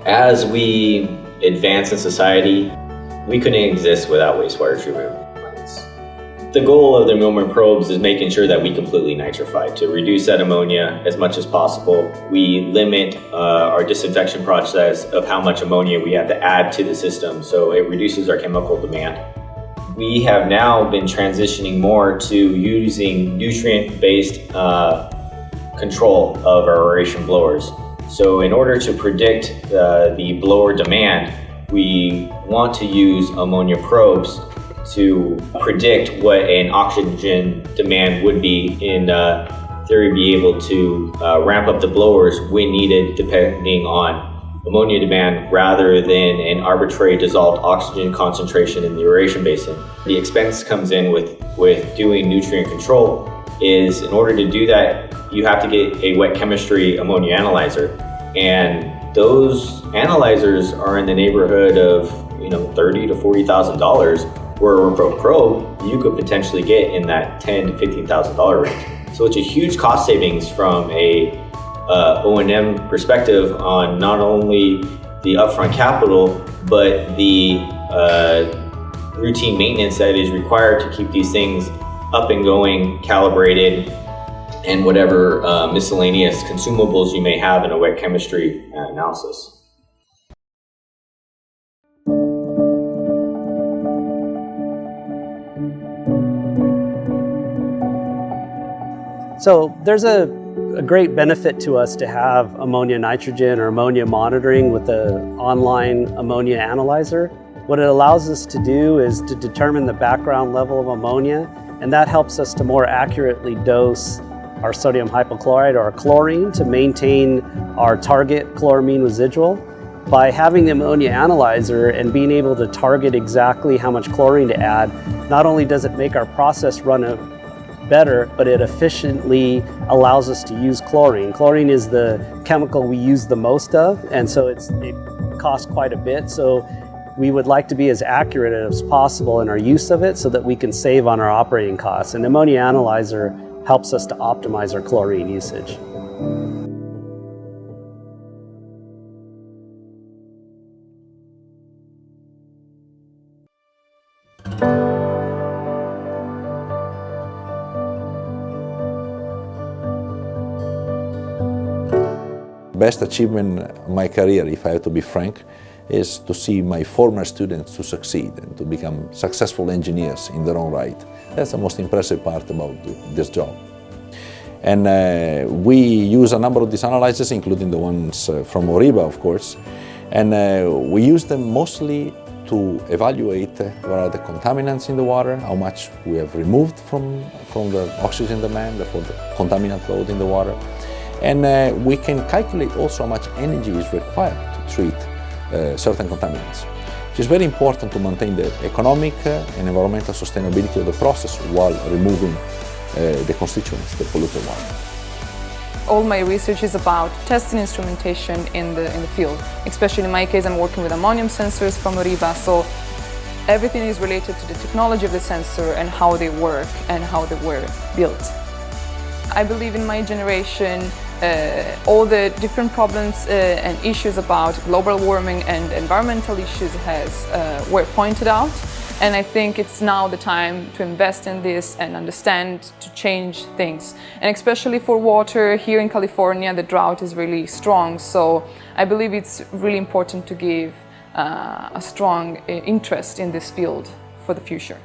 As we advance in society, we couldn't exist without wastewater treatment plants. The goal of the ammonia probes is making sure that we completely nitrify to reduce that ammonia as much as possible. We limit our disinfection process of how much ammonia we have to add to the system, so it reduces our chemical demand. We have now been transitioning more to using nutrient-based control of our aeration blowers. So in order to predict the blower demand, we want to use ammonia probes to predict what an oxygen demand would be, in theory be able to ramp up the blowers when needed depending on ammonia demand rather than an arbitrary dissolved oxygen concentration in the aeration basin. The expense comes in with doing nutrient control is, in order to do that, you have to get a wet chemistry ammonia analyzer, and those analyzers are in the neighborhood of $30,000 to $40,000, where a probe you could potentially get in that $10,000 to $15,000 range. So it's a huge cost savings from a O&M perspective on not only the upfront capital, but the routine maintenance that is required to keep these things up and going, calibrated, and whatever miscellaneous consumables you may have in a wet chemistry analysis. So there's a great benefit to us to have ammonia nitrogen or ammonia monitoring with the online ammonia analyzer. What it allows us to do is to determine the background level of ammonia, and that helps us to more accurately dose our sodium hypochlorite or our chlorine to maintain our target chloramine residual. By having the ammonia analyzer and being able to target exactly how much chlorine to add, not only does it make our process run better, but it efficiently allows us to use chlorine. Chlorine is the chemical we use the most of, and so it costs quite a bit. So we would like to be as accurate as possible in our use of it so that we can save on our operating costs. And the ammonia analyzer helps us to optimize our chlorine usage. Best achievement of my career, if I have to be frank, is to see my former students to succeed and to become successful engineers in their own right. That's the most impressive part about this job. And we use a number of these analyzers, including the ones from HORIBA, of course, and we use them mostly to evaluate what are the contaminants in the water, how much we have removed from the oxygen demand, for the contaminant load in the water. And we can calculate also how much energy is required to treat certain contaminants, which is very important to maintain the economic and environmental sustainability of the process while removing the constituents that pollute the water. All my research is about testing instrumentation in the field. Especially in my case, I'm working with ammonium sensors from HORIBA, so everything is related to the technology of the sensor and how they work and how they were built. I believe in my generation, all the different problems and issues about global warming and environmental issues were pointed out. And I think it's now the time to invest in this and understand to change things. And especially for water, here in California, the drought is really strong. So I believe it's really important to give a strong interest in this field for the future.